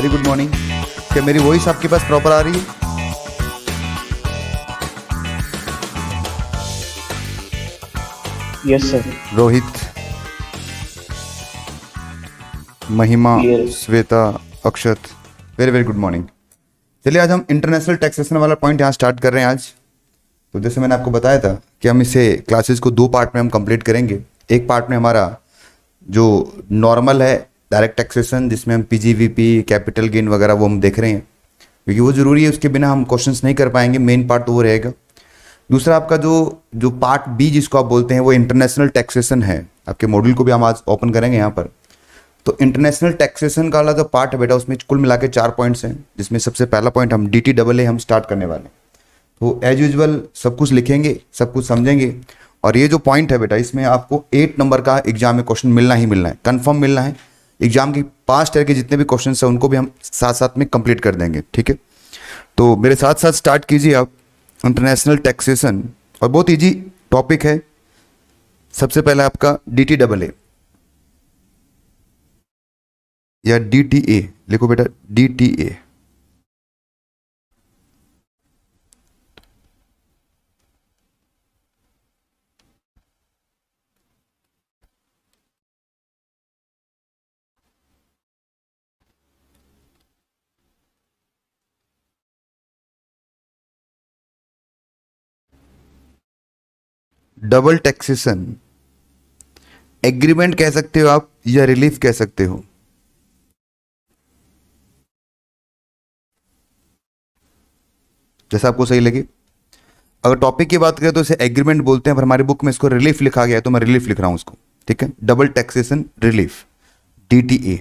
Very good morning. क्या मेरी voice आपके पास प्रॉपर आ रही है? Yes sir. Rohit, Mahima, clear. Shweta, Akshat, very very good morning. चलिए आज हम इंटरनेशनल टैक्सेशन वाला पॉइंट यहाँ स्टार्ट कर रहे हैं आज। तो जैसे मैंने आपको बताया था कि हम इसे क्लासेस को दो पार्ट में हम कंप्लीट करेंगे। एक पार्ट में हमारा जो नॉर्मल है डायरेक्ट टैक्सेशन, जिसमें हम पीजीवीपी, कैपिटल गेन वगैरह वो हम देख रहे हैं, क्योंकि वो ज़रूरी है, उसके बिना हम क्वेश्चंस नहीं कर पाएंगे। मेन पार्ट तो वो रहेगा। दूसरा आपका जो जो पार्ट बी जिसको आप बोलते हैं वो इंटरनेशनल टैक्सेशन है। आपके मॉड्यूल को भी हम आज ओपन करेंगे यहाँ पर। तो इंटरनेशनल टैक्सेशन का वाला जो पार्ट है बेटा, उसमें कुल मिला के 4 पॉइंट्स हैं, जिसमें सबसे पहला पॉइंट हम DTAA हम स्टार्ट करने वाले हैं। तो एज यूजुअल सब कुछ लिखेंगे, सब कुछ समझेंगे, और ये जो पॉइंट है बेटा, इसमें आपको 8 नंबर का एग्जाम में क्वेश्चन मिलना ही मिलना है, कंफर्म मिलना है। एग्जाम की 5 तरह के जितने भी क्वेश्चन हैं उनको भी हम साथ साथ में कंप्लीट कर देंगे, ठीक है। तो मेरे साथ साथ स्टार्ट कीजिए आप इंटरनेशनल टैक्सेशन, और बहुत इजी टॉपिक है। सबसे पहले आपका DTAA या DTA लिखो बेटा, DTA। डबल टैक्सेशन एग्रीमेंट कह सकते हो आप, या रिलीफ कह सकते हो। जैसा आपको सही लगे। अगर टॉपिक की बात करें तो इसे एग्रीमेंट बोलते हैं, पर हमारी बुक में इसको रिलीफ लिखा गया है, तो मैं रिलीफ लिख रहा हूं उसको, ठीक है। Double taxation relief, DTA।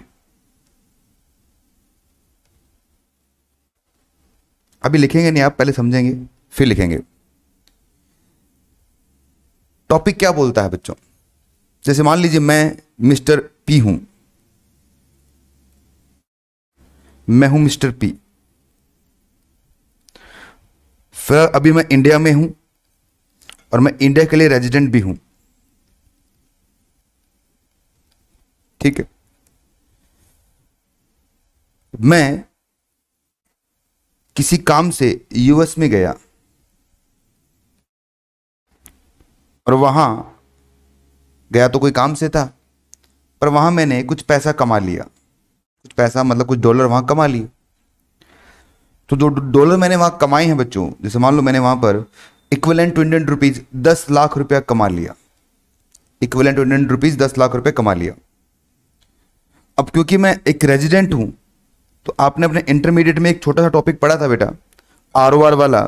अभी लिखेंगे नहीं आप, पहले समझेंगे फिर लिखेंगे। टॉपिक क्या बोलता है बच्चों? जैसे मान लीजिए मैं मिस्टर पी हूं, मैं हूं मिस्टर पी, फिर अभी मैं इंडिया में हूं और मैं इंडिया के लिए रेजिडेंट भी हूं, ठीक है। मैं किसी काम से US में गया और वहां गया तो कोई काम से था, पर वहां मैंने कुछ पैसा कमा लिया, कुछ पैसा मतलब कुछ डॉलर वहां कमा लिए। तो जो डॉलर मैंने वहां कमाए हैं बच्चों, जैसे मान लो मैंने वहां पर equivalent to Indian rupees 10 lakh रुपया कमा लिया, equivalent to Indian rupees 10 lakh रुपए कमा लिया। अब क्योंकि मैं एक रेजिडेंट हूं, तो आपने अपने इंटरमीडिएट में एक छोटा सा टॉपिक पढ़ा था बेटा, ROR वाला,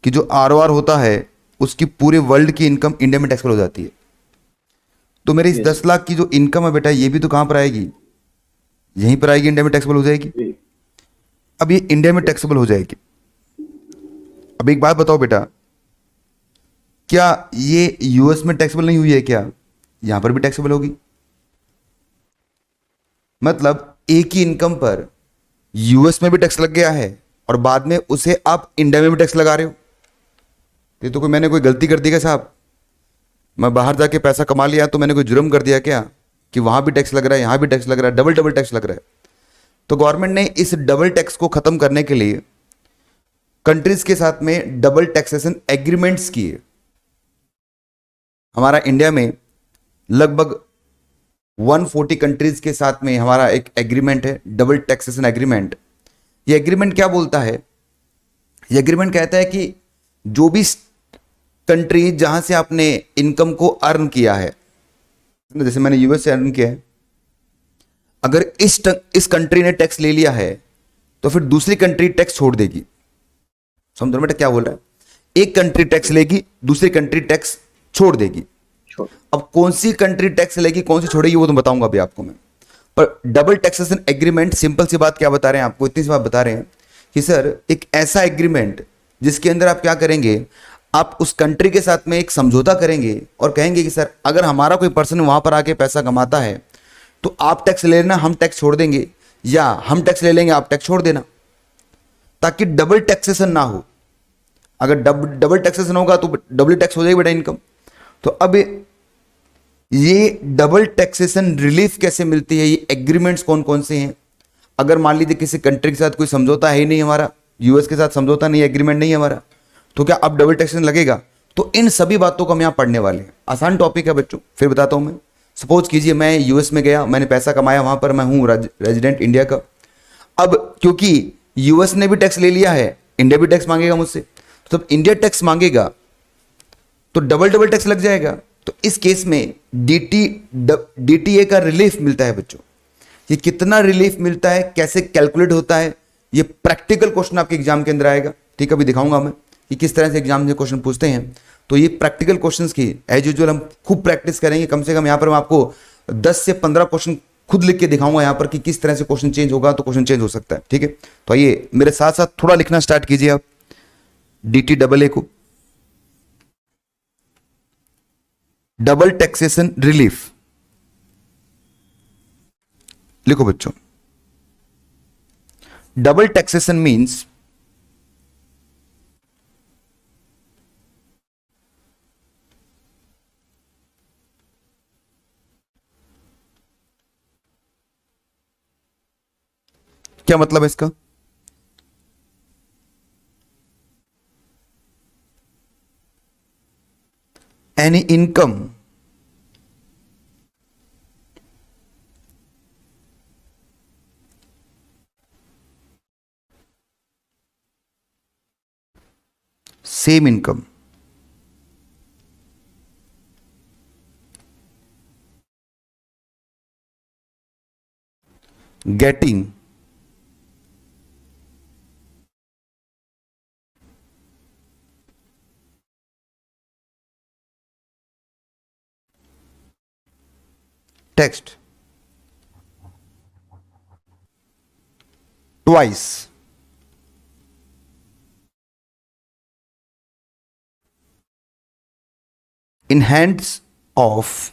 कि जो ROR होता है उसकी पूरे वर्ल्ड की इनकम इंडिया में टैक्सेबल हो जाती है। तो मेरे इस 10 लाख की जो इनकम है बेटा, ये भी तो कहां पर आएगी? यहीं पर आएगी, इंडिया में टैक्सेबल हो जाएगी। अब ये इंडिया में टैक्सेबल हो जाएगी। अब एक बात बताओ बेटा, क्या ये US में टैक्सेबल नहीं हुई है? क्या यहां पर भी टैक्सेबल होगी? मतलब एक ही इनकम पर US में भी टैक्स लग गया है और बाद में उसे आप इंडिया में भी टैक्स लगा रहे हो। ये तो मैंने कोई गलती कर दी क्या साहब? मैं बाहर जाके पैसा कमा लिया तो मैंने कोई जुर्म कर दिया क्या, कि वहां भी टैक्स लग रहा है, यहां भी टैक्स लग रहा है, डबल डबल टैक्स लग रहा है? तो गवर्नमेंट ने इस डबल टैक्स को खत्म करने के लिए कंट्रीज के साथ में डबल टैक्सेशन एग्रीमेंट्स किए। हमारा इंडिया में लगभग 140 कंट्रीज के साथ में हमारा एक एग्रीमेंट है, डबल टैक्सेशन एग्रीमेंट। ये एग्रीमेंट क्या बोलता है? ये एग्रीमेंट कहता है कि जो भी कंट्री जहां से आपने इनकम को अर्न किया है, जैसे मैंने US से अर्न किया है, अगर इस कंट्री ने टैक्स ले लिया है तो फिर दूसरी कंट्री टैक्स छोड़ देगी। समझ रहे बेटा क्या बोल रहा है? एक कंट्री टैक्स लेगी, दूसरी कंट्री टैक्स छोड़ देगी। अब कौन सी कंट्री टैक्स लेगी, कौन सी छोड़ेगी, वो तो बताऊंगा अभी आपको मैं। पर डबल टैक्सेशन एग्रीमेंट सिंपल सी बात क्या बता रहे हैं आपको, इतनी सी बात बता रहे हैं कि सर एक ऐसा एग्रीमेंट जिसके अंदर आप क्या करेंगे, आप उस कंट्री के साथ में एक समझौता करेंगे और कहेंगे कि सर अगर हमारा कोई पर्सन वहां पर आके पैसा कमाता है तो आप टैक्स ले लेना, हम टैक्स छोड़ देंगे, या हम टैक्स ले लेंगे, आप टैक्स छोड़ देना, ताकि डबल टैक्सेशन ना हो। अगर डबल टैक्सेशन होगा तो डबल टैक्स हो जाएगी बेटा इनकम। तो अब ये डबल टैक्सेशन रिलीफ कैसे मिलती है, ये एग्रीमेंट्स कौन कौन से हैं, अगर मान लीजिए किसी कंट्री के साथ कोई समझौता है ही नहीं हमारा, यूएस के साथ समझौता नहीं, एग्रीमेंट नहीं है हमारा, तो क्या अब डबल टैक्सेशन लगेगा? तो इन सभी बातों को हम यहाँ पढ़ने वाले हैं। आसान टॉपिक है बच्चों, फिर बताता हूँ मैं। सपोज कीजिए मैं यूएस में गया, मैंने पैसा कमाया, वहां पर मैं हूँ रेजिडेंट इंडिया का। अब क्योंकि यूएस ने भी टैक्स ले लिया है, इंडिया भी टैक्स मांगेगा मुझसे, तो जब इंडिया टैक्स मांगेगा तो डबल डबल टैक्स लग जाएगा। तो इस केस में डीटीए का रिलीफ मिलता है बच्चों। ये कितना रिलीफ मिलता है, कैसे कैलकुलेट होता है, ये प्रैक्टिकल क्वेश्चन आपके एग्जाम के अंदर आएगा। ठीक है, अभी दिखाऊंगा मैं कि किस तरह से एग्जाम में क्वेश्चन पूछते हैं। तो ये प्रैक्टिकल क्वेश्चंस की एज यूजुअल हम खूब प्रैक्टिस करेंगे। कम से कम यहाँ पर मैं आपको 10 से 15 क्वेश्चन खुद लिख के दिखाऊंगा यहाँ पर कि किस तरह से क्वेश्चन चेंज होगा, तो क्वेश्चन चेंज हो सकता है। ठीक है, तो आइए मेरे साथ साथ थोड़ा लिखना स्टार्ट कीजिए आप डी डबल ए को। डबल टैक्सेशन रिलीफ लिखो बच्चों। डबल टैक्सेशन मीन्स क्या मतलब है इसका? Any income same income getting taxed twice in hands of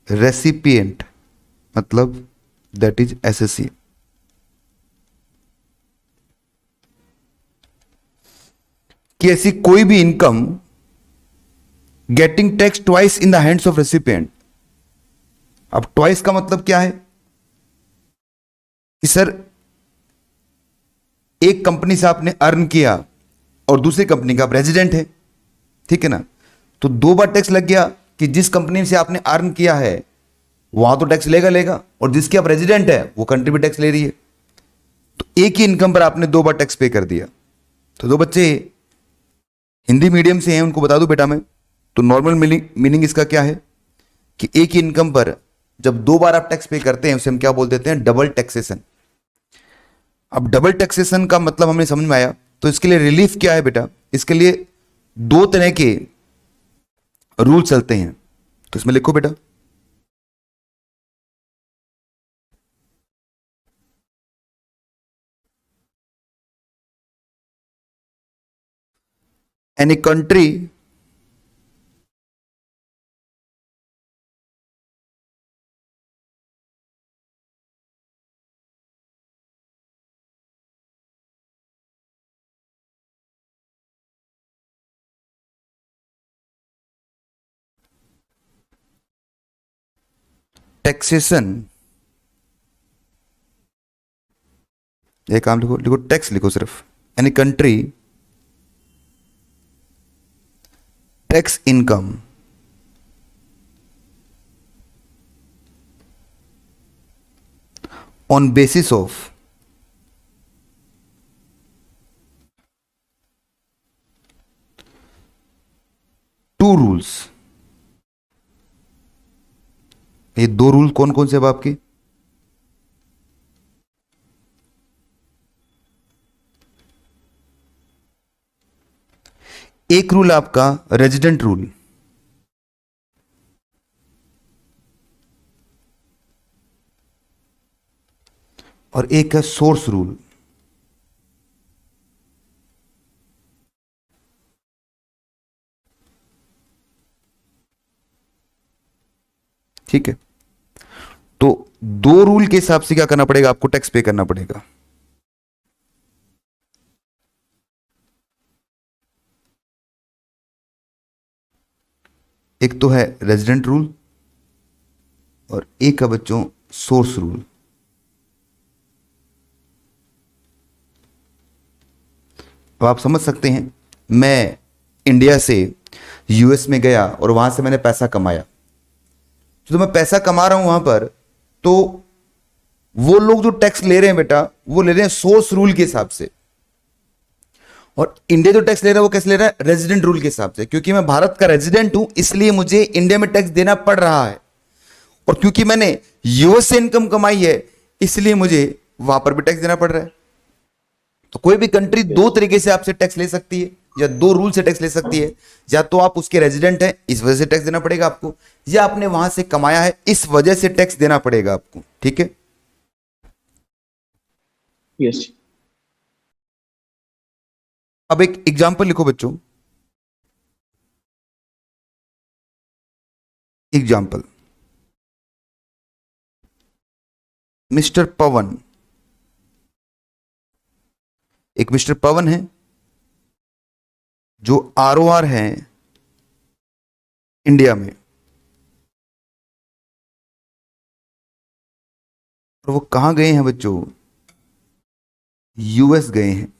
recipient, मतलब that is एसएससी। कि ऐसी कोई भी income getting tax twice in the hands of recipient. अब ट्वाइस का मतलब क्या है कि सर एक कंपनी से आपने अर्न किया और दूसरी कंपनी का आप रेजिडेंट है, ठीक है ना, तो दो बार टैक्स लग गया कि जिस कंपनी से आपने अर्न किया है वहां तो टैक्स लेगा लेगा, और जिसकी आप रेजिडेंट है वो कंट्री भी टैक्स ले रही है। तो एक ही इनकम पर आपने दो बार टैक्स पे कर दिया। तो दो बच्चे हिंदी मीडियम से हैं उनको बता दूं बेटा मैं, तो नॉर्मल मीनिंग इसका क्या है कि एक ही इनकम पर जब दो बार आप टैक्स पे करते हैं उसे हम क्या बोल देते हैं? Double taxation. अब डबल टैक्सेशन का मतलब हमें समझ में आया। तो इसके लिए रिलीफ क्या है बेटा? इसके लिए दो तरह के रूल चलते हैं, तो इसमें लिखो बेटा। एनी कंट्री टैक्सेशन, एक काम लिखो, लिखो टैक्स लिखो सिर्फ। Any country tax income on basis of two rules. ये दो रूल कौन कौन से अब आपके? एक रूल आपका रेजिडेंट रूल, और एक है सोर्स रूल। ठीक है, तो दो रूल के हिसाब से क्या करना पड़ेगा आपको? टैक्स पे करना पड़ेगा। एक तो है रेजिडेंट रूल और एक है बच्चों सोर्स रूल। अब आप समझ सकते हैं, मैं इंडिया से यूएस में गया और वहां से मैंने पैसा कमाया, तो मैं पैसा कमा रहा हूं वहां पर, तो वो लोग जो टैक्स ले रहे हैं बेटा, वो ले रहे हैं सोर्स रूल के हिसाब से। और इंडिया जो टैक्स ले रहा है वो कैसे ले रहा है? रेजिडेंट रूल के हिसाब से। क्योंकि मैं भारत का रेजिडेंट हूं, इसलिए मुझे इंडिया में टैक्स देना पड़ रहा है। और क्योंकि मैंने यूएस से इनकम कमाई है, इसलिए मुझे वहां पर भी टैक्स देना पड़ रहा है। तो कोई भी कंट्री दो तरीके से आपसे टैक्स ले सकती है, या दो रूल से टैक्स ले सकती है। या तो आप उसके रेजिडेंट हैं, इस वजह से टैक्स देना पड़ेगा आपको, या आपने वहां से कमाया है, इस वजह से टैक्स देना पड़ेगा आपको। ठीक है, यस। अब एक एग्जाम्पल लिखो बच्चों। एग्जाम्पल, मिस्टर पवन, एक मिस्टर पवन है जो आरओआर है इंडिया में, और वो कहां गए हैं बच्चों? यूएस गए हैं।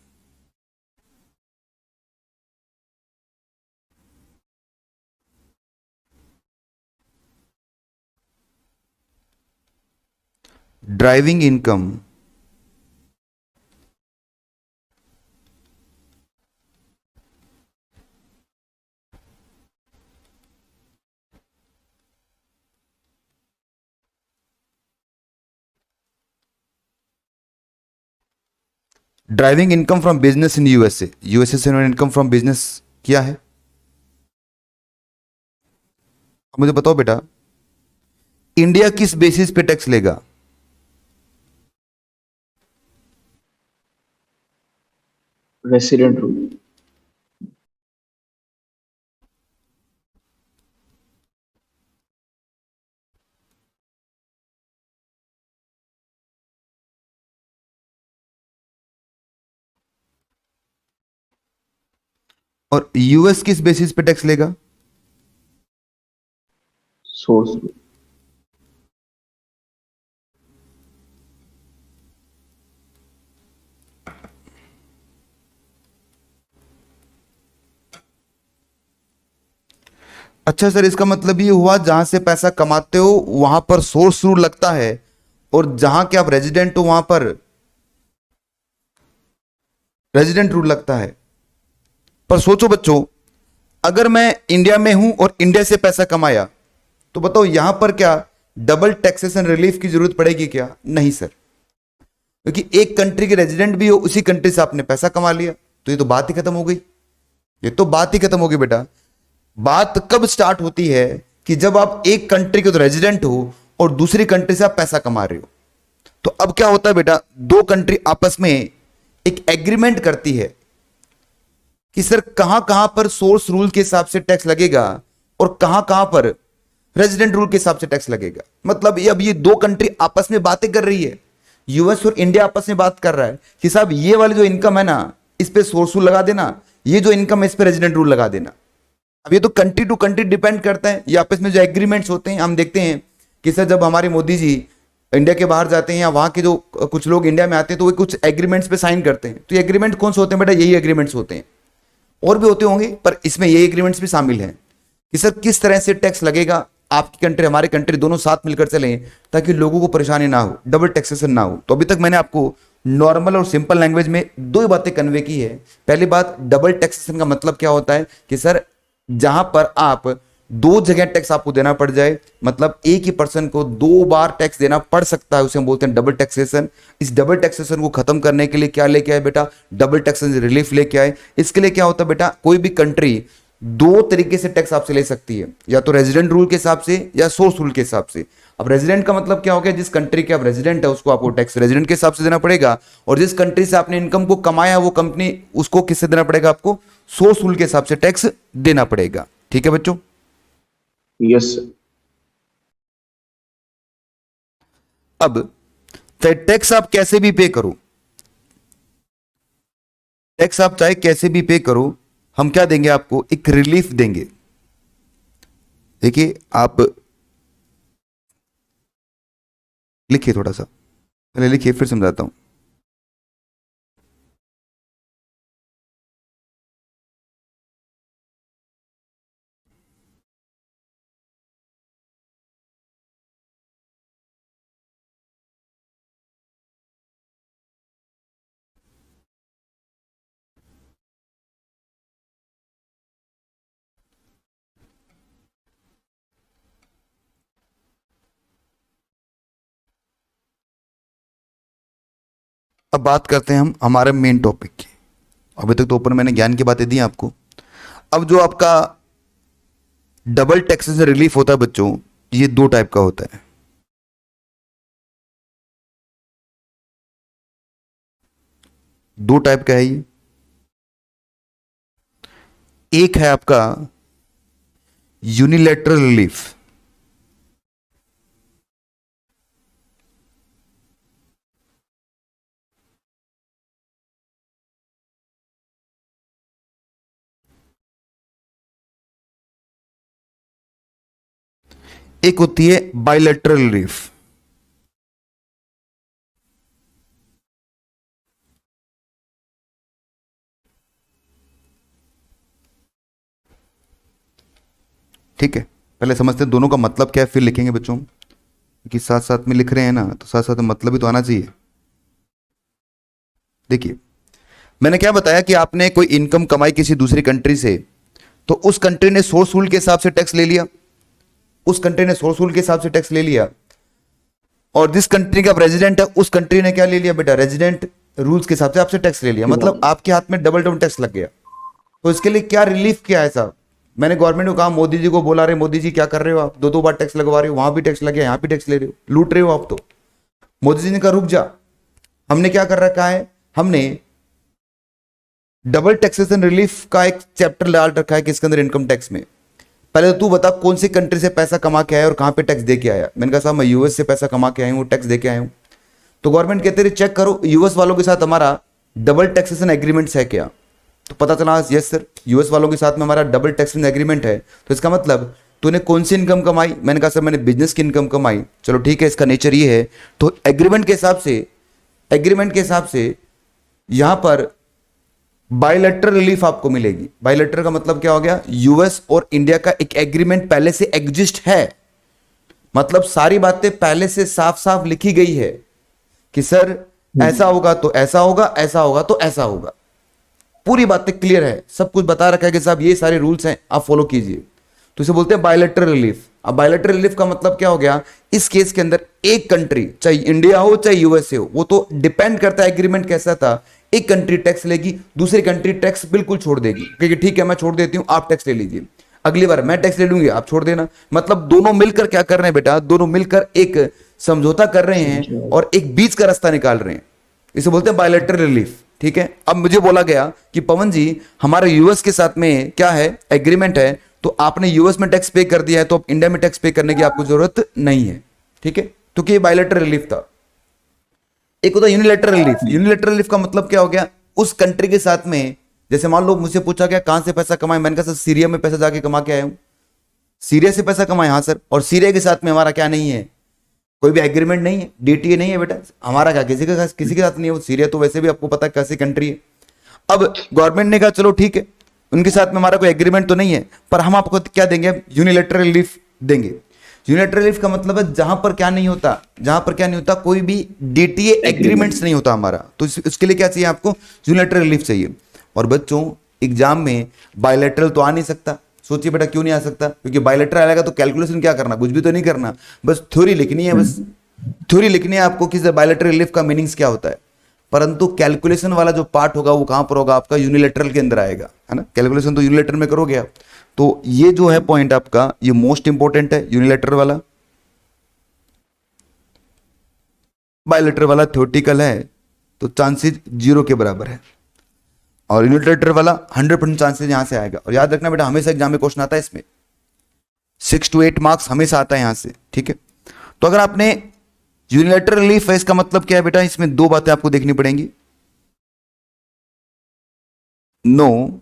Driving income driving income from business in USA, USA से उन्होंने इनकम फ्रॉम बिजनेस किया है। अब मुझे बताओ बेटा, इंडिया किस बेसिस पे टैक्स लेगा? Resident rule. और यूएस किस बेसिस पे टैक्स लेगा? Source rule. अच्छा सर, इसका मतलब ये हुआ जहां से पैसा कमाते हो वहां पर सोर्स रूल लगता है, और जहां के आप रेजिडेंट हो वहां पर रेजिडेंट रूल लगता है। पर सोचो बच्चों, अगर मैं इंडिया में हूं और इंडिया से पैसा कमाया, तो बताओ यहां पर क्या डबल टैक्सेशन रिलीफ की जरूरत पड़ेगी क्या? नहीं सर, क्योंकि एक कंट्री के रेजिडेंट भी हो, उसी कंट्री से आपने पैसा कमा लिया, तो ये तो बात ही खत्म हो गई। ये तो बात ही खत्म हो गई बेटा। बात कब स्टार्ट होती है? कि जब आप एक कंट्री के तो रेजिडेंट हो और दूसरी कंट्री से आप पैसा कमा रहे हो। तो अब क्या होता है बेटा, दो कंट्री आपस में एक एग्रीमेंट करती है कि सर कहां कहां पर सोर्स रूल के हिसाब से टैक्स लगेगा और कहां कहां पर रेजिडेंट रूल के हिसाब से टैक्स लगेगा। मतलब ये अब ये दो कंट्री आपस में बातें कर रही है, यूएस और इंडिया आपस में बात कर रहा है कि साहब ये वाली जो इनकम है ना, इस पे सोर्स रूल लगा देना, ये जो इनकम है इस पे रेजिडेंट रूल लगा देना। अब ये तो कंट्री टू कंट्री डिपेंड करता है, ये आपस में जो एग्रीमेंट्स होते हैं। हम देखते हैं कि सर जब हमारे मोदी जी इंडिया के बाहर जाते हैं या वहां के जो कुछ लोग इंडिया में आते हैं, तो वो कुछ एग्रीमेंट्स पे साइन करते हैं। तो ये एग्रीमेंट कौन से होते हैं बेटा? यही एग्रीमेंट्स होते हैं, और भी होते होंगे, पर इसमें ये एग्रीमेंट्स भी शामिल हैं कि सर किस तरह से टैक्स लगेगा, आपकी कंट्री हमारी कंट्री दोनों साथ मिलकर चलें, ताकि लोगों को परेशानी ना हो, डबल टैक्सेशन ना हो। तो अभी तक मैंने आपको नॉर्मल और सिंपल लैंग्वेज में दो ही बातें कन्वे की है। पहली बात, डबल टैक्सेशन का मतलब क्या होता है कि सर जहां पर आप दो जगह टैक्स आपको देना पड़ जाए, मतलब एक ही पर्सन को दो बार टैक्स देना पड़ सकता है, उसे हम बोलते हैं डबल टैक्सेशन। इस डबल टैक्सेशन को खत्म करने के लिए क्या लेके आए बेटा? डबल टैक्सेशन रिलीफ लेके आए। इसके लिए क्या होता है बेटा, कोई भी कंट्री दो तरीके से टैक्स आपसे ले सकती है, या तो रेजिडेंट रूल के हिसाब से या सोर्स रूल के हिसाब से। अब रेजिडेंट का मतलब क्या हो गया? जिस कंट्री के आप रेजिडेंट है उसको आपको टैक्स रेजिडेंट के हिसाब से देना पड़ेगा, और जिस कंट्री से आपने इनकम को कमाया वो कंपनी, उसको किससे देना पड़ेगा? आपको सोर्स रूल के हिसाब से टैक्स देना पड़ेगा। ठीक है बच्चों? Yes sir. अब चाहे टैक्स आप कैसे भी पे करो, टैक्स आप चाहे कैसे भी पे करो, हम क्या देंगे आपको? एक रिलीफ देंगे। देखिए आप लिखिए थोड़ा सा, पहले लिखिए फिर समझाता हूं। अब बात करते हैं हम हमारे मेन टॉपिक की। अभी तक तो ऊपर मैंने ज्ञान की बातें दी आपको। अब जो आपका डबल टैक्सेशन रिलीफ होता है बच्चों, ये दो टाइप का होता है। दो टाइप का है ये। एक है आपका यूनिलैटरल रिलीफ, एक होती है बायलैटरल रिलीफ। ठीक है, पहले समझते हैं दोनों का मतलब क्या है, फिर लिखेंगे बच्चों, क्योंकि साथ साथ में लिख रहे हैं ना, तो साथ साथ में मतलब भी तो आना चाहिए। देखिए, मैंने क्या बताया कि आपने कोई इनकम कमाई किसी दूसरी कंट्री से, तो उस कंट्री ने सोर्स रूल के हिसाब से टैक्स ले लिया, उस कंट्री ने सोर्स रूल के हिसाब से टैक्स ले लिया। और जिस कंट्री का रेजिडेंट है, उस कंट्री ने क्या ले लिया बेटा, रेजिडेंट रूल्स के हिसाब से आपसे टैक्स ले लिया। मतलब आपके हाथ में डबल डबल टैक्स लग गया। तो इसके लिए क्या रिलीफ क्या है साहब? मैंने गवर्नमेंट को कहा, मोदी जी को बोला, रहे मोदी जी क्या कर रहे हो आप, दो दो बार टैक्स लगवा रहे हो, वहां भी टैक्स लग गया, यहां भी टैक्स ले रहे हो, लूट रहे हो आप। तो मोदी जी ने कहा रुक जा। हमने क्या कर रखा है, हमने डबल टैक्सेशन रिलीफ का एक चैप्टर डाल रखा है, किसके अंदर, इनकम टैक्स में। पहले तो तू बता कौन सी कंट्री से पैसा कमा के आया और कहां पे टैक्स दे के आया। मैंने कहा साहब मैं यूएस से पैसा कमा के आया हूं, टैक्स दे के आया हूं। तो गवर्नमेंट कहते रहे चेक करो यूएस वालों के साथ हमारा डबल टैक्सेशन एग्रीमेंट्स है क्या। तो पता चला यस सर, यूएस वालों के साथ में हमारा डबल टैक्सेशन एग्रीमेंट है। तो इसका मतलब तूने कौन सी इनकम कमाई। मैंने कहा सर मैंने बिजनेस की इनकम कमाई। चलो ठीक है, इसका नेचर ये है। तो एग्रीमेंट के हिसाब से, एग्रीमेंट के हिसाब से यहां पर बायलैटरल रिलीफ आपको मिलेगी। बायलैटरल का मतलब क्या हो गया, यूएस और इंडिया का एक एग्रीमेंट पहले से एग्जिस्ट है। मतलब सारी बातें पहले से साफ साफ लिखी गई है कि सर ऐसा होगा तो ऐसा होगा, ऐसा होगा तो ऐसा होगा। पूरी बातें क्लियर है, सब कुछ बता रखा है कि साहब ये सारे रूल्स हैं, आप फॉलो कीजिए। तो इसे बोलते हैं बायलैटरल रिलीफ। अब बायलैटरल रिलीफ का मतलब क्या हो गया, इस केस के अंदर एक कंट्री, चाहे इंडिया हो चाहे यूएसए हो, वो तो डिपेंड करता है एग्रीमेंट कैसा था। एक कंट्री टैक्स लेगी, दूसरी कंट्री टैक्स बिल्कुल छोड़ देगी, क्योंकि ठीक है मैं छोड़ देती हूं, आप टैक्स ले लीजिए, अगली बार मैं टैक्स ले लूंगी, आप छोड़ देना। मतलब दोनों मिलकर क्या कर रहे हैं बेटा, दोनों मिलकर एक समझौता कर रहे हैं और एक बीच का रास्ता निकाल रहे हैं। इसे बोलते हैं बायलैटरल रिलीफ। ठीक है, अब मुझे बोला गया कि पवन जी हमारे यूएस के साथ में क्या है, एग्रीमेंट है, तो आपने यूएस में टैक्स पे कर दिया है, तो अब इंडिया में टैक्स पे करने की आपको जरूरत नहीं है। ठीक है, तो ये बायलैटरल रिलीफ था। एक होता है यूनिलैटरल रिलीफ। यूनिलैटरल रिलीफ का मतलब क्या हो गया, उस कंट्री के साथ में, जैसे मान लो मुझसे पूछा गया कहां से पैसा कमाए, मैंने कहा सर सीरिया में पैसा जाके कमा के आया हूं। सीरिया से पैसा कमाए, हाँ सर। और सीरिया के साथ में हमारा क्या नहीं है, कोई भी एग्रीमेंट नहीं है, डीटीए नहीं है बेटा हमारा। क्या किसी के साथ नहीं है, वो सीरिया तो वैसे भी आपको पता है कैसी कंट्री है। अब गवर्नमेंट ने कहा चलो ठीक है, उनके साथ में हमारा कोई एग्रीमेंट तो नहीं है, पर हम आपको क्या देंगे, यूनिलैटरल रिलीफ देंगे। यूनिलैटरल रिलीफ का मतलब है जहां पर क्या नहीं होता, जहां पर क्या नहीं होता, कोई भी डीटीए एग्रीमेंट्स नहीं होता हमारा। तो इसके लिए क्या चाहिए आपको, यूनिलैटरल रिलीफ चाहिए। और बच्चों एग्जाम में बायलैटरल तो आ नहीं सकता। सोचिए बेटा क्यों नहीं आ सकता, क्योंकि बायलैटरल आएगा तो कैलकुलेशन क्या करना, कुछ भी तो नहीं करना, बस थ्योरी लिखनी है, बस थ्योरी लिखनी है आपको कि बायलैटरल रिलीफ का मीनिंग्स क्या होता है। परंतु कैलकुलेशन वाला जो पार्ट होगा वो कहां पर होगा, आपका यूनिलैटरल के अंदर आएगा, है ना। कैलकुलेशन तो यूनिलैटरल में करोगे आप। तो ये जो है पॉइंट आपका, ये मोस्ट इंपॉर्टेंट है, यूनिलैटरल वाला। बायलैटरल वाला थ्योरेटिकल है, तो चांसेस 0 के बराबर है। और यूनिलैटरल वाला 100% चांसेस यहां से आएगा। और याद रखना बेटा हमेशा एग्जाम में क्वेश्चन आता है इसमें, 6 to 8 मार्क्स हमेशा आता है यहां से। ठीक है, तो अगर आपने यूनिलैटरल रिलीफ है, इसका मतलब क्या है बेटा, इसमें दो बातें आपको देखनी पड़ेंगी। No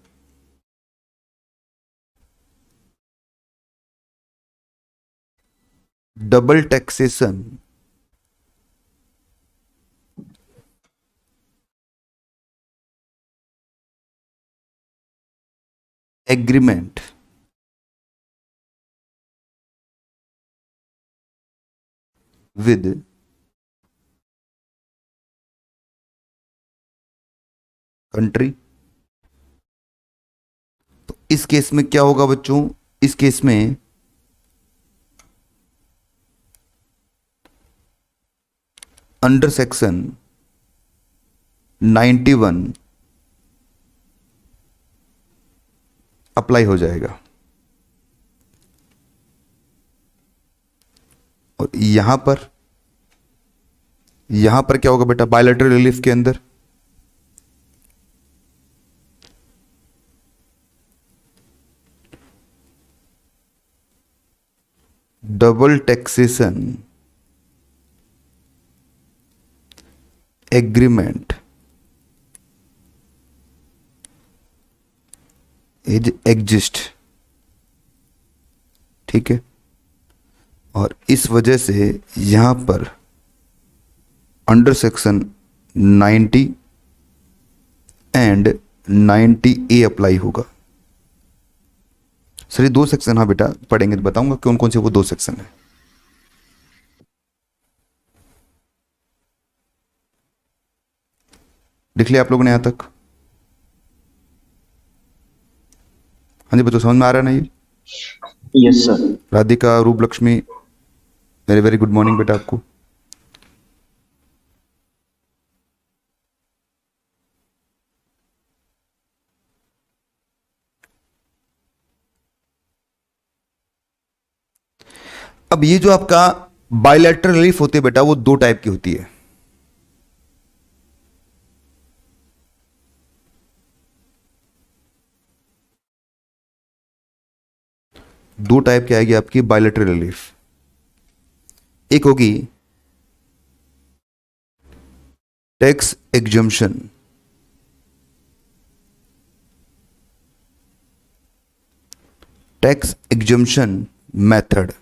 double taxation agreement with country. तो इस केस में क्या होगा बच्चों, इस केस में अंडर सेक्शन 91 अप्लाई हो जाएगा। और यहां पर क्या होगा बेटा, बायलैटरल रिलीफ के अंदर double taxation agreement is exist. ठीक है, और इस वजह से यहां पर under section 90 and 90A apply होगा। सर ये दो सेक्शन, हाँ बेटा पढ़ेंगे तो बताऊंगा कौन कौन से वो दो सेक्शन है। लिख लिया आप लोगों ने यहां तक? हाँ जी बच्चों, समझ में आ रहा है ना ये? Yes, sir. राधिका, रूप Lakshmi, very very good morning बेटा आपको। अब ये जो आपका बायलैटरल रिलीफ होती है बेटा, वो दो टाइप की होती है। दो टाइप की आएगी आपकी बायलैटरल रिलीफ। एक होगी tax exemption, tax exemption method.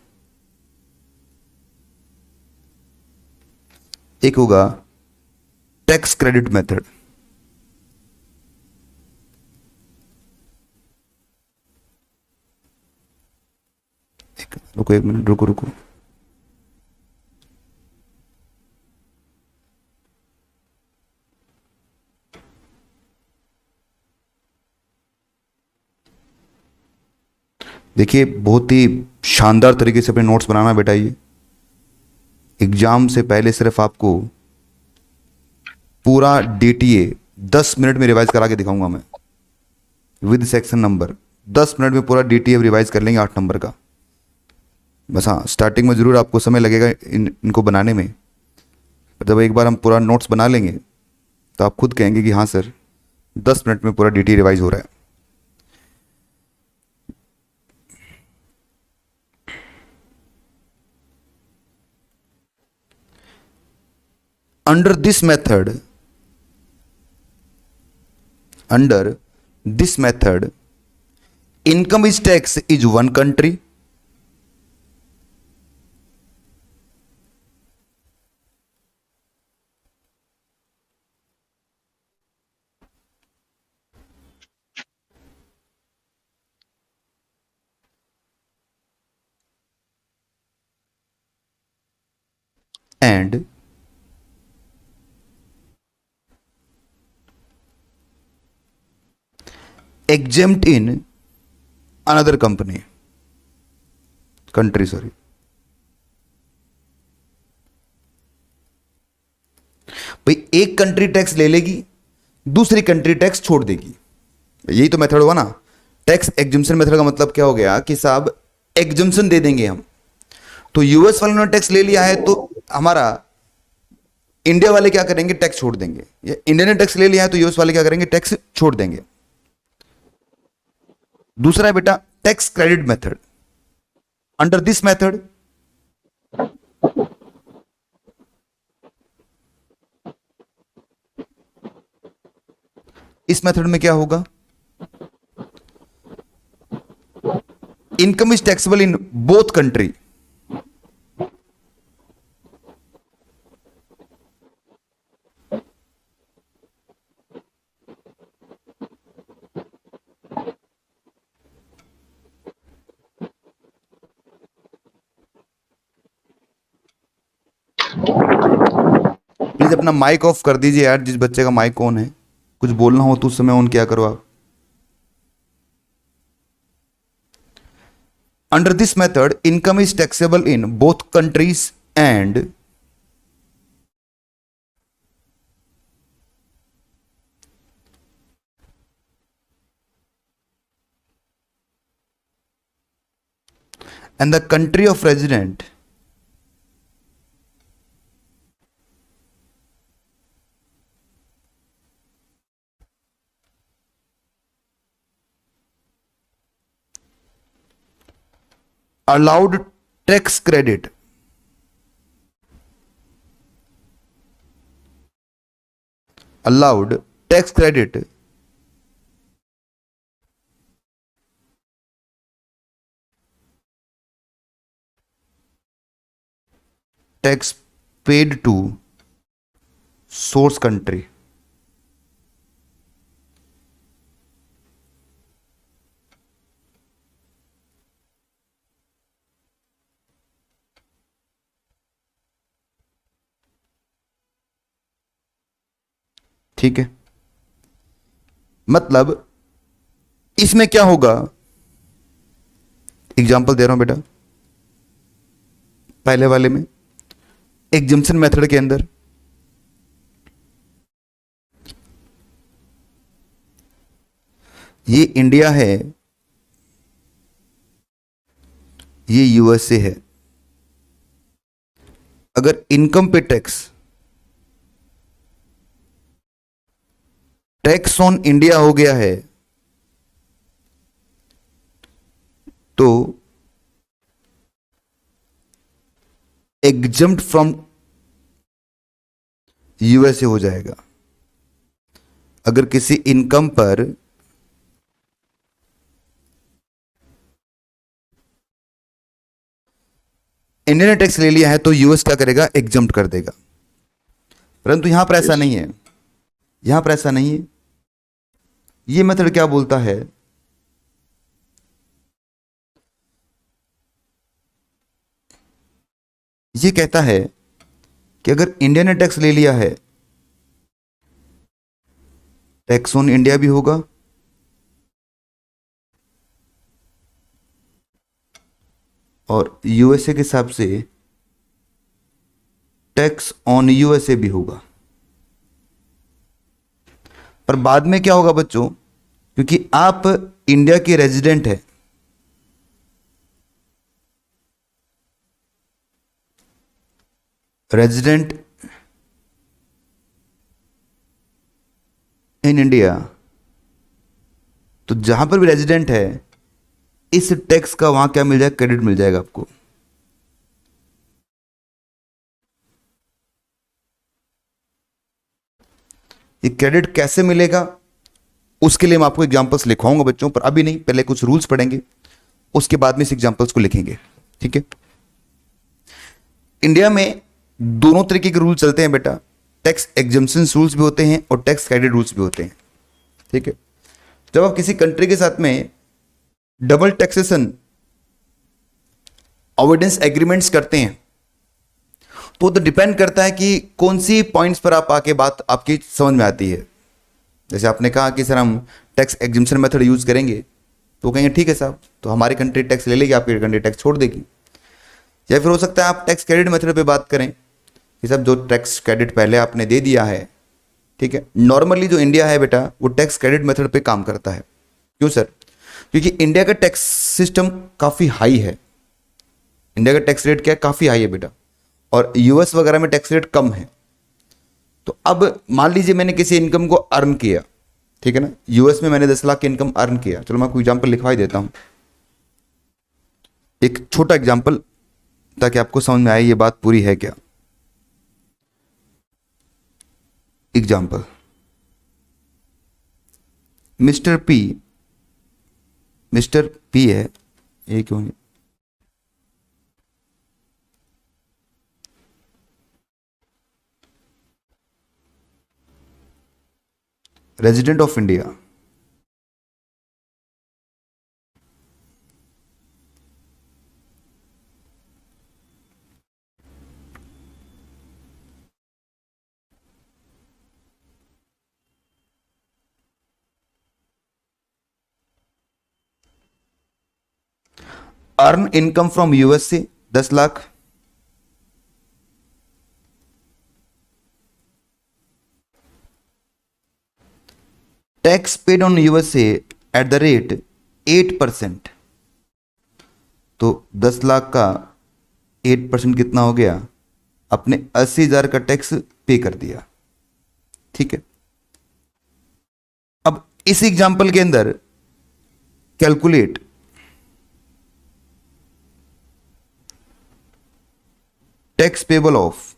एक होगा टैक्स क्रेडिट मेथड। रुको एक मिनट, रुको रुको। देखिए बहुत ही शानदार तरीके से अपने नोट्स बनाना बेटा। ये एग्जाम से पहले सिर्फ आपको पूरा डीटीए 10 मिनट में रिवाइज करा के दिखाऊंगा मैं, विद सेक्शन नंबर। 10 मिनट में पूरा डीटीए रिवाइज कर लेंगे 8 नंबर का। बस हाँ, स्टार्टिंग में ज़रूर आपको समय लगेगा इनको बनाने में, पर जब एक बार हम पूरा नोट्स बना लेंगे तो आप खुद कहेंगे कि हाँ सर 10 मिनट में पूरा डीटीए रिवाइज हो रहा है। under this method under this method income is tax is one country and exempt in another company country, sorry। भाई एक कंट्री टैक्स ले लेगी, दूसरी कंट्री टैक्स छोड़ देगी, यही तो मेथड हुआ ना। टैक्स एग्जम्पशन मेथड का मतलब क्या हो गया कि साहब एग्जम्पशन दे देंगे हम। तो यूएस वालों ने टैक्स ले लिया है तो हमारा इंडिया वाले क्या करेंगे, टैक्स छोड़ देंगे। या इंडिया ने टैक्स ले लिया है तो यूएस वाले क्या करेंगे, टैक्स छोड़ देंगे। दूसरा है बेटा tax credit method. Under this method इस मेथड में क्या होगा, income is taxable in both country. Please अपना माइक ऑफ कर दीजिए यार, जिस बच्चे का माइक ऑन है, कुछ बोलना हो तो उस समय ऑन क्या करो आप। Under this method income is taxable in both countries and the country of resident allowed tax credit allowed tax credit tax paid to source country। ठीक है, मतलब इसमें क्या होगा, एग्जांपल दे रहा हूं बेटा। पहले वाले में एग्जम्पशन मेथड के अंदर ये इंडिया है, ये यूएसए है। अगर इनकम पे टैक्स ऑन इंडिया हो गया है तो एग्जम्प्ट फ्रॉम यूएसए हो जाएगा। अगर किसी इनकम पर इंडिया ने टैक्स ले लिया है तो यूएस क्या करेगा, एग्जम्प्ट कर देगा। परंतु यहां पर ऐसा Yes. नहीं है, यहां पर ऐसा नहीं है। ये मेथड क्या बोलता है, ये कहता है कि अगर इंडिया ने टैक्स ले लिया है, टैक्स ऑन इंडिया भी होगा और यूएसए के हिसाब से टैक्स ऑन यूएसए भी होगा। पर बाद में क्या होगा बच्चों, क्योंकि आप इंडिया के रेजिडेंट हैं, रेजिडेंट इन इंडिया, तो जहां पर भी रेजिडेंट है इस टैक्स का वहां क्या मिल जाएगा, क्रेडिट मिल जाएगा आपको। ये क्रेडिट कैसे मिलेगा उसके लिए मैं आपको एग्जांपल्स लिखवाऊंगा बच्चों, पर अभी नहीं, पहले कुछ रूल्स पढ़ेंगे उसके बाद में इस एग्जांपल्स को लिखेंगे। ठीक है, इंडिया में दोनों तरीके के रूल चलते हैं बेटा, टैक्स एग्जम्पशन रूल्स भी होते हैं और टैक्स क्रेडिट रूल्स भी होते हैं। ठीक है, जब आप किसी कंट्री के साथ में डबल टैक्सेशन अवॉइडेंस एग्रीमेंट्स करते हैं तो डिपेंड करता है कि कौन सी पॉइंट्स पर आप आके बात आपकी समझ में आती है। जैसे आपने कहा कि सर हम टैक्स एग्जम्पशन मेथड यूज करेंगे, तो कहेंगे ठीक है साहब, तो हमारी कंट्री टैक्स ले लेगी, आपकी कंट्री टैक्स छोड़ देगी। या फिर हो सकता है आप टैक्स क्रेडिट मेथड पे बात करें कि साहब जो टैक्स क्रेडिट पहले आपने दे दिया है, ठीक है। नॉर्मली जो इंडिया है बेटा वो टैक्स क्रेडिट मेथड पे काम करता है। क्यों सर? क्योंकि इंडिया का टैक्स सिस्टम काफ़ी हाई है, इंडिया का टैक्स रेट क्या है, काफ़ी हाई है बेटा, और यूएस वगैरह में टैक्स रेट कम है। तो अब मान लीजिए मैंने किसी इनकम को अर्न किया, ठीक है ना, यूएस में मैंने 10 लाख की इनकम अर्न किया। चलो मैं आपको एग्जांपल लिखवाई देता हूं, एक छोटा एग्जांपल, ताकि आपको समझ में आए ये बात पूरी है क्या। एग्जांपल, मिस्टर पी है, ये क्यों है? Resident of India, earn income from USA 10 lakh, tax paid on USA at the rate 8%। तो 10 लाख का 8% कितना हो गया, अपने 80,000 का टैक्स पे कर दिया। ठीक है, अब इस एग्जाम्पल के अंदर calculate tax payable of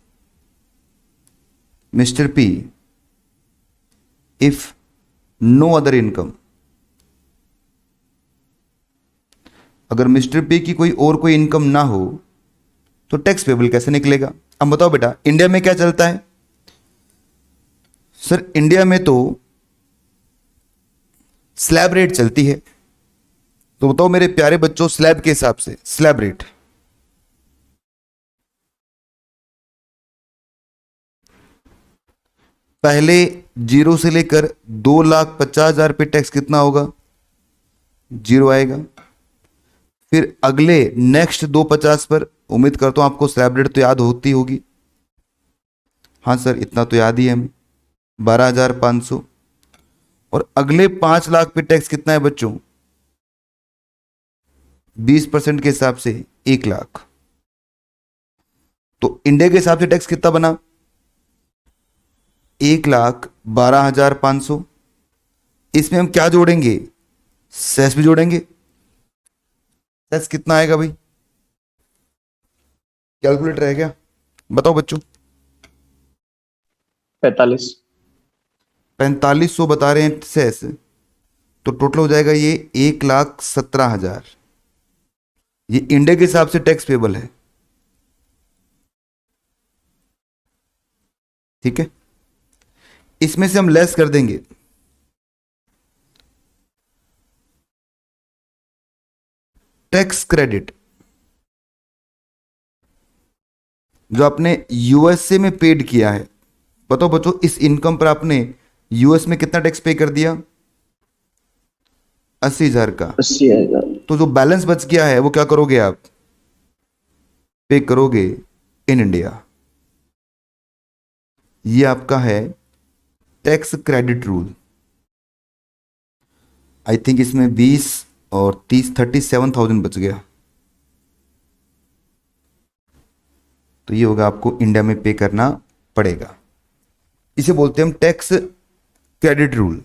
mister P if no other income. अगर मिस्टर पी की कोई इनकम ना हो तो टैक्स पेबल कैसे निकलेगा। अब बताओ बेटा, इंडिया में क्या चलता है। सर इंडिया में तो स्लैब रेट चलती है। तो बताओ मेरे प्यारे बच्चों, स्लैब के हिसाब से स्लैब रेट पहले 0 से लेकर 2,50,000 पे टैक्स कितना होगा, 0 आएगा। फिर अगले नेक्स्ट 250 पर उम्मीद करता हूं आपको स्लैब रेट तो याद होती होगी। हाँ सर, इतना तो याद ही है हमें, 12,500। और अगले 5 लाख पे टैक्स कितना है बच्चों, 20% के हिसाब से 1 लाख। तो इंडिया के हिसाब से टैक्स कितना बना, 1,12,500। इसमें हम क्या जोड़ेंगे, सेस भी जोड़ेंगे। सेस कितना आएगा भाई, कैलकुलेटर है क्या, बताओ बच्चों। 45। 4500 बता रहे हैं सेस, तो टोटल हो जाएगा ये 1,17,000। ये इंडिया के हिसाब से टैक्स पेबल है। ठीक है, इसमें से हम लेस कर देंगे टैक्स क्रेडिट जो आपने यूएसए में पेड किया है। बताओ बच्चों, इस इनकम पर आपने यूएस में कितना टैक्स पे कर दिया, 80,000 का। 80,000। तो जो बैलेंस बच गया है वो क्या करोगे आप, पे करोगे इन इंडिया। ये आपका है tax credit rule. I think इसमें 20 और 30 37,000 बच गया। तो ये होगा आपको इंडिया में पे करना पड़ेगा। इसे बोलते हैं हम टैक्स क्रेडिट रूल।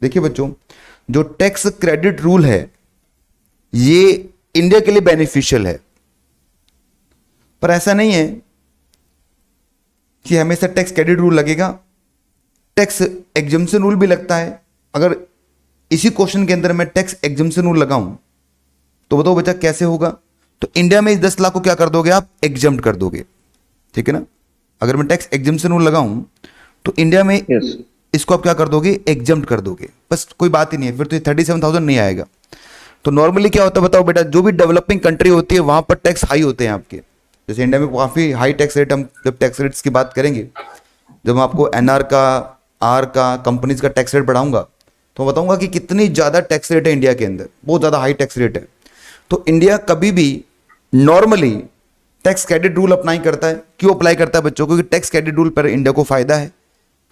देखिए बच्चों, जो टैक्स क्रेडिट रूल है ये इंडिया के लिए बेनिफिशियल है, पर ऐसा नहीं है कि हमेशा टैक्स क्रेडिट रूल लगेगा। टैक्स एग्जम्पशन रूल भी लगता है। अगर इसी क्वेश्चन के अंदर मैं टैक्स एग्जम्पशन रूल लगाऊं तो बताओ बच्चा कैसे होगा। तो इंडिया में इस 10 लाख को क्या कर दोगे आप, एग्जम्प्ट कर दोगे। ठीक है ना, अगर मैं टैक्स एग्जम्पशन रूल लगाऊं तो इंडिया में यस। इसको आप क्या कर दोगे, एग्जम्प्ट कर दोगे। बस कोई बात ही नहीं है, फिर तो 37,000 नहीं आएगा। तो नॉर्मली क्या होता है बताओ बेटा, जो भी डेवलपिंग कंट्री होती है वहां पर टैक्स हाई होते हैं आपके। जैसे इंडिया में काफी हाई टैक्स रेट, हम जब टैक्स रेट्स की बात करेंगे, जब मैं आपको एनआर का, आर का, कंपनीज का टैक्स रेट बढ़ाऊंगा तो बताऊंगा कि कितनी ज़्यादा टैक्स रेट है इंडिया के अंदर, बहुत ज़्यादा हाई टैक्स रेट है। तो इंडिया कभी भी normally tax credit rule apply करता है। क्यों अप्लाई करता है बच्चों, क्योंकि टैक्स क्रेडिट रूल पर इंडिया को फायदा है,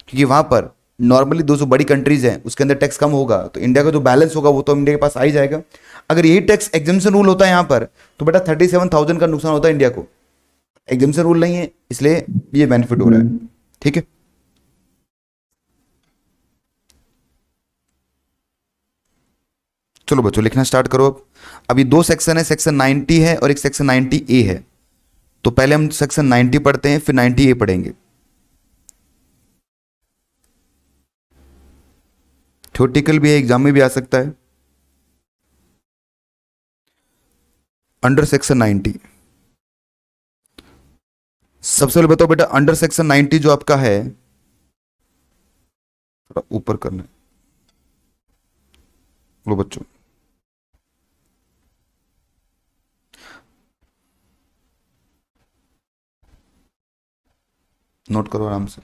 क्योंकि वहां पर नॉर्मली 200 बड़ी कंट्रीज हैं उसके अंदर टैक्स कम होगा, तो इंडिया का जो बैलेंस होगा वो तो इंडिया के पास आ ही जाएगा। अगर यही टैक्स एग्जम्पशन रूल होता है यहां पर तो बेटा 37,000 का नुकसान होता है इंडिया को। एग्जम्पशन रूल नहीं है इसलिए ये बेनिफिट हो रहा है। ठीक है, चलो बच्चों लिखना स्टार्ट करो। अब अभी दो सेक्शन है, सेक्शन 90 है और एक सेक्शन 90A है। तो पहले हम सेक्शन 90 पढ़ते हैं फिर 90A पढ़ेंगे। थ्योरेटिकल भी है, एग्जाम में भी आ सकता है। अंडर सेक्शन 90 सबसे पहले बताओ बेटा, अंडर सेक्शन 90 जो आपका है, थोड़ा ऊपर करना है। लो बच्चों, नोट करो आराम से।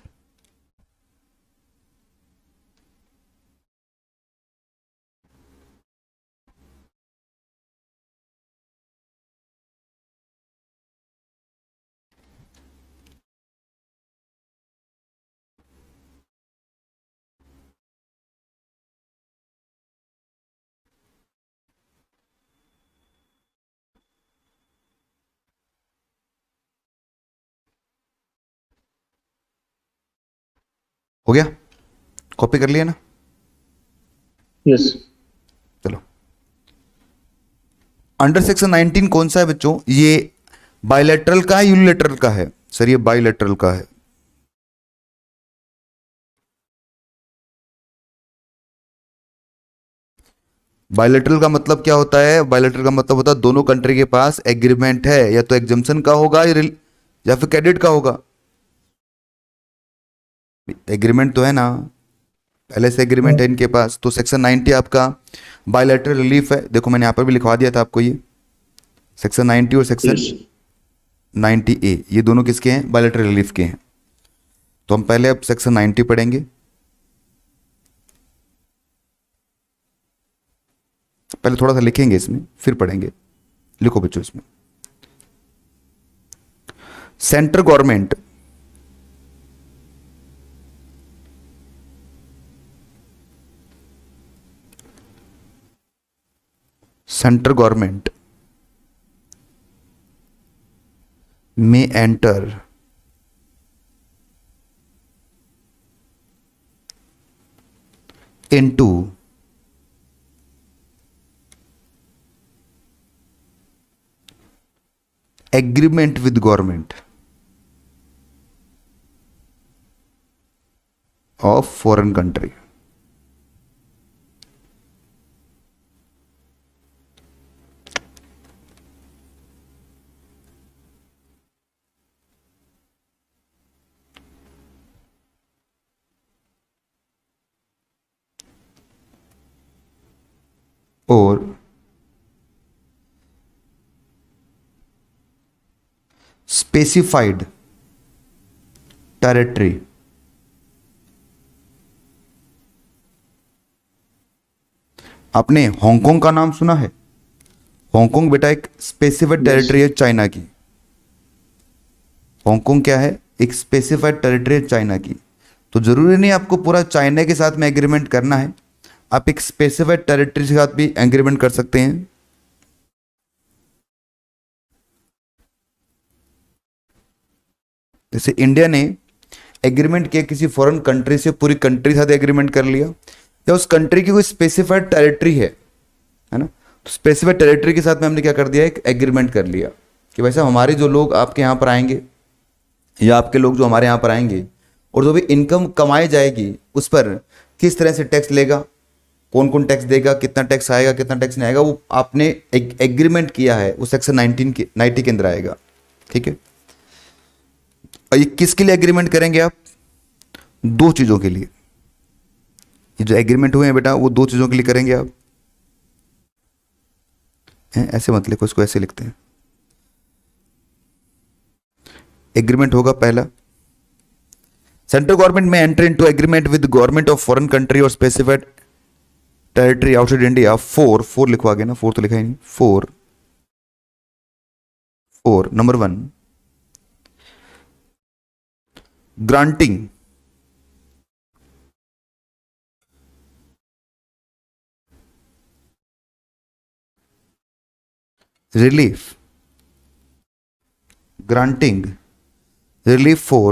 हो गया? कॉपी कर लिया ना? यस। चलो, अंडर सेक्शन 19 कौन सा है बच्चों? ये बायलैटरल का है, यूनिलैटरल का है? सर ये बायलैटरल का है। बायलैटरल का मतलब क्या होता है? बायलैटरल का मतलब होता है दोनों कंट्री के पास एग्रीमेंट है, या तो एग्जम्पशन का होगा या फिर क्रेडिट का होगा। एग्रीमेंट तो है ना, पहले से एग्रीमेंट है इनके पास, तो सेक्शन 90 आपका बायलैटरल रिलीफ है। देखो मैंने यहाँ पर भी लिखवा दिया था आपको, ये सेक्शन 90 और सेक्शन यस। 90A ये दोनों किसके हैं? बायलैटरल रिलीफ के हैं। तो हम पहले अब सेक्शन 90 पढ़ेंगे, पहले थोड़ा सा लिखेंगे इसमें फिर पढ़ेंगे। लिखो बच्चों इसमें, central government central government may enter into agreement with government of foreign country. और स्पेसिफाइड टेरिटरी आपने हांगकांग का नाम सुना है? हांगकांग बेटा एक स्पेसिफाइड टेरिटरी है चाइना की। हांगकांग क्या है? एक स्पेसिफाइड टेरिटरी है चाइना की। तो जरूरी नहीं आपको पूरा चाइना के साथ में एग्रीमेंट करना है, आप एक स्पेसिफाइड टेरिटरी के साथ भी एग्रीमेंट कर सकते हैं। जैसे इंडिया ने एग्रीमेंट किया किसी फॉरेन कंट्री से, पूरी कंट्री के साथ एग्रीमेंट कर लिया, या उस कंट्री की कोई स्पेसिफाइड टेरिटरी है ना, तो स्पेसिफाइड टेरिटरी के साथ में हमने क्या कर दिया? एक एग्रीमेंट कर लिया कि वैसे हमारे जो लोग आपके यहाँ पर आएंगे, या आपके लोग जो हमारे यहाँ पर आएंगे, और जो भी इनकम कमाई जाएगी उस पर किस तरह से टैक्स लेगा, कौन कौन टैक्स देगा, कितना टैक्स आएगा, कितना टैक्स नहीं आएगा, वो आपने एक एग्रीमेंट किया है, वो सेक्शन 90 के अंदर आएगा। ठीक है, और ये किसके लिए एग्रीमेंट करेंगे आप? दो चीज़ों के लिए। ये जो एग्रीमेंट हुए हैं बेटा, वो दो चीज़ों के लिए करेंगे आप। ऐसे मत लिखो, इसको ऐसे लिखते हैं। एग्रीमेंट होगा पहला, सेंट्रल गवर्नमेंट में enter into agreement with government of foreign country और specified territory outside India. Four लिखवा गया ना, फोर तो लिखा ही नहीं। Four number 1, granting relief granting relief for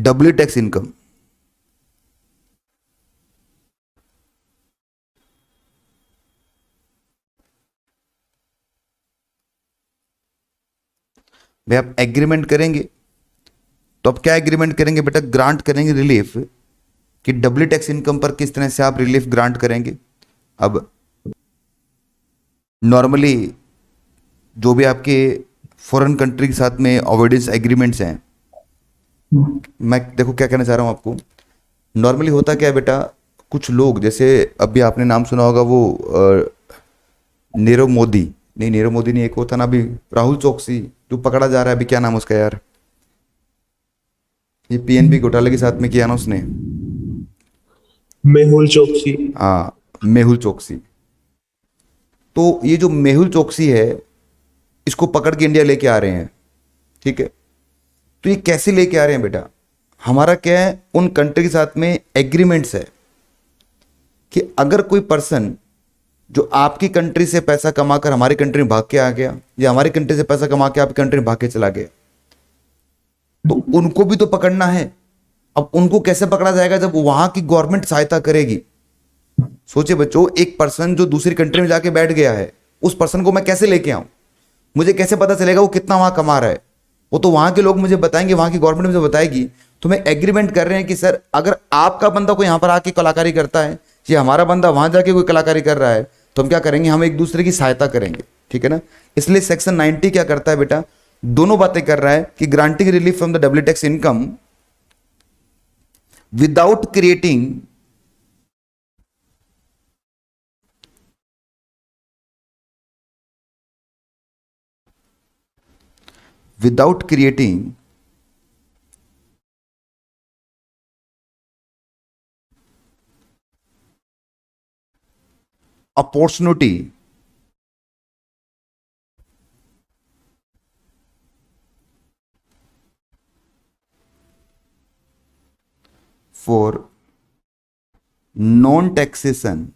doubly tax income। भाई आप एग्रीमेंट करेंगे तो आप क्या एग्रीमेंट करेंगे बेटा? ग्रांट करेंगे रिलीफ, कि डबली टैक्स इनकम पर किस तरह से आप रिलीफ ग्रांट करेंगे। अब नॉर्मली जो भी आपके फॉरेन कंट्री के साथ में अवॉइडेंस एग्रीमेंट्स हैं, मैं देखो क्या कहना चाह रहा हूँ आपको। नॉर्मली होता क्या है बेटा, कुछ लोग, जैसे अभी आपने नाम सुना होगा वो नीरव मोदी, नहीं नीरव मोदी नहीं, एक वो था ना अभी राहुल चौकसी जो पकड़ा जा रहा है अभी, क्या नाम उसका यार, ये पीएनबी घोटाले के साथ में किया ना उसने, मेहुल चोकसी। हाँ मेहुल चौकसी। तो ये जो मेहुल चौकसी है, इसको पकड़ के इंडिया लेके आ रहे हैं। ठीक है, तो ये कैसे लेके आ रहे हैं बेटा? हमारा क्या है, उन कंट्री के साथ में एग्रीमेंट्स है कि अगर कोई पर्सन जो आपकी कंट्री से पैसा कमाकर हमारी कंट्री में भाग के आ गया, या हमारी कंट्री से पैसा कमा के आपकी कंट्री में भाग के चला गया, तो उनको भी तो पकड़ना है। अब उनको कैसे पकड़ा जाएगा जब वहां की गवर्नमेंट सहायता करेगी? सोचिए बच्चों, एक पर्सन जो दूसरी कंट्री में जाके बैठ गया है, उस पर्सन को मैं कैसे लेके आऊं? मुझे कैसे पता चलेगा वो कितना वहां कमा रहा है? वो तो वहां के लोग मुझे बताएंगे, वहां की गवर्नमेंट मुझे बताएगी। तो मैं एग्रीमेंट कर रहे हैं कि सर अगर आपका बंदा कोई यहां पर आके कलाकारी करता है या हमारा बंदा वहां जाके कोई कलाकारी कर रहा है, तो हम क्या करेंगे, हम एक दूसरे की सहायता करेंगे। ठीक है ना? इसलिए सेक्शन 90 क्या करता है बेटा, दोनों बातें कर रहा है कि granting relief from the W tax income without creating without creating opportunity for non-taxation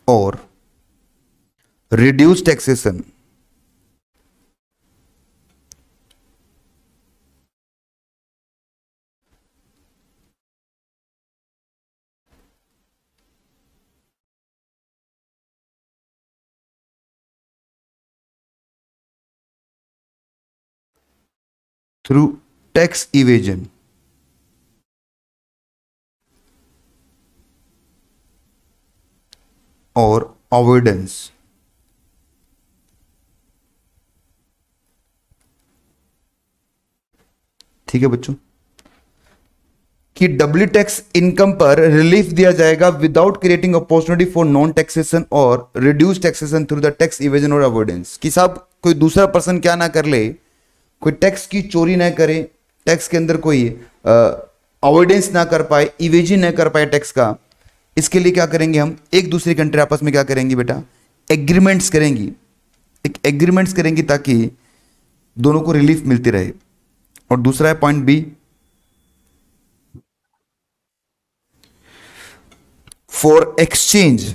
or reduced taxation through tax evasion or avoidance। ठीक है बच्चों, कि डब्ल्यू टैक्स इनकम पर रिलीफ दिया जाएगा without creating opportunity for non taxation और reduce taxation through the tax evasion और avoidance. कि साहब कोई दूसरा पर्सन क्या ना कर ले, कोई टैक्स की चोरी ना करे, टैक्स के अंदर कोई अवॉइडेंस ना कर पाए, इवेजन ना कर पाए टैक्स का। इसके लिए क्या करेंगे, हम एक दूसरी कंट्री आपस में क्या करेंगी बेटा, एग्रीमेंट्स करेंगी, एक एग्रीमेंट्स करेंगी ताकि दोनों को रिलीफ मिलती रहे। और दूसरा है point B, for exchange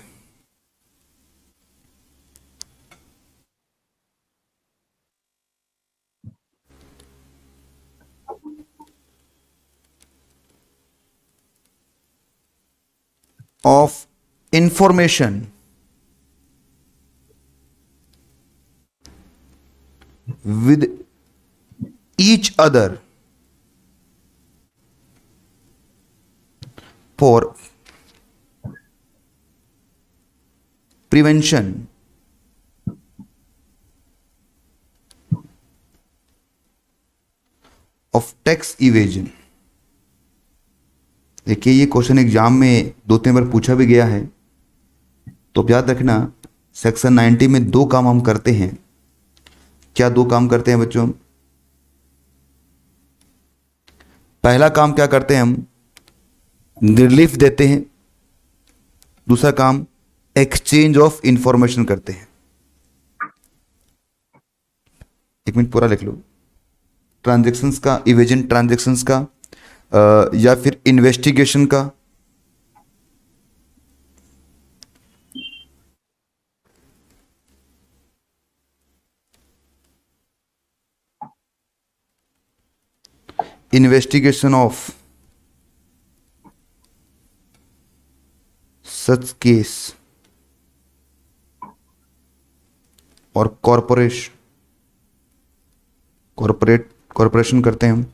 of information with each other for prevention of tax evasion। देखिए ये क्वेश्चन एग्जाम में 2-3 बार पूछा भी गया है, तो याद रखना सेक्शन 90 में दो काम हम करते हैं। क्या दो काम करते हैं बच्चों? पहला काम क्या करते हैं, हम रिलीफ देते हैं। दूसरा काम एक्सचेंज ऑफ इंफॉर्मेशन करते हैं। एक मिनट पूरा लिख लो। ट्रांजैक्शंस का, इवेजन ट्रांजैक्शंस का, या फिर इन्वेस्टिगेशन का, इन्वेस्टिगेशन ऑफ सच केस और कॉरपोरेशन करते हैं हम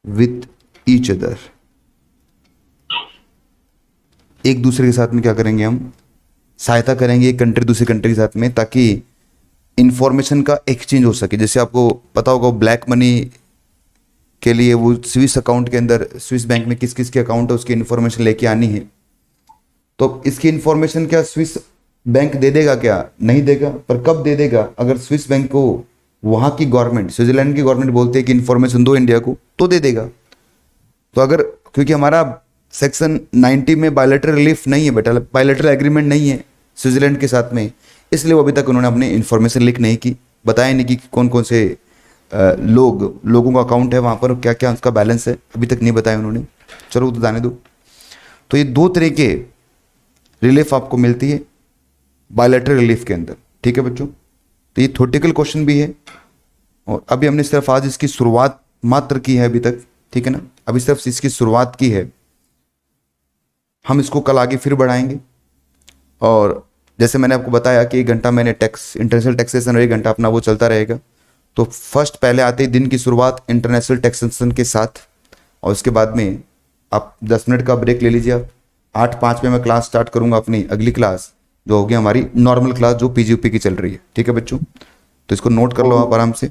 विथ ईच अदर। एक दूसरे के साथ में क्या करेंगे, हम सहायता करेंगे एक कंट्री दूसरी कंट्री के साथ में, ताकि इंफॉर्मेशन का एक्सचेंज हो सके। जैसे आपको पता होगा ब्लैक मनी के लिए वो स्विस अकाउंट के अंदर, स्विस बैंक में किस किस के अकाउंट है उसकी इंफॉर्मेशन लेके आनी है। तो इसकी इंफॉर्मेशन क्या स्विस बैंक दे देगा? क्या नहीं देगा, पर कब दे देगा? अगर स्विस बैंक को वहां की गवर्नमेंट, स्विट्जरलैंड की गवर्नमेंट बोलते हैं कि इंफॉर्मेशन दो इंडिया को, तो दे देगा। तो अगर, क्योंकि हमारा सेक्शन 90 में बायलैटरल रिलीफ नहीं है बेटा, बायलैटरल एग्रीमेंट नहीं है स्विट्जरलैंड के साथ में, इसलिए वो अभी तक उन्होंने अपनी इंफॉर्मेशन लीक नहीं की, बताया नहीं कि कौन कौन से लोगों का अकाउंट है वहाँ पर, क्या क्या उसका बैलेंस है, अभी तक नहीं बताया उन्होंने। चलो तो जाने दो। तो ये दो तरह के रिलीफ आपको मिलती है बायलैटरल रिलीफ के अंदर, ठीक है बच्चों। तो ये थ्योरेटिकल क्वेश्चन भी है और अभी हमने सिर्फ आज इसकी शुरुआत मात्र की है अभी तक, ठीक है ना, अभी सिर्फ इसकी शुरुआत की है। हम इसको कल आगे फिर बढ़ाएंगे और जैसे मैंने आपको बताया कि 1 घंटा मैंने टैक्स इंटरनेशनल टैक्सेशन और 1 घंटा अपना वो चलता रहेगा। तो फर्स्ट पहले आते ही दिन की शुरुआत इंटरनेशनल टैक्सेशन के साथ और उसके बाद में आप 10 मिनट का ब्रेक ले लीजिए। आप 8:05 में मैं क्लास स्टार्ट करूंगा अपनी अगली क्लास जो होगी हमारी नॉर्मल क्लास जो पीजीयूपी की चल रही है, ठीक है बच्चों। तो इसको नोट कर लो आप आराम से।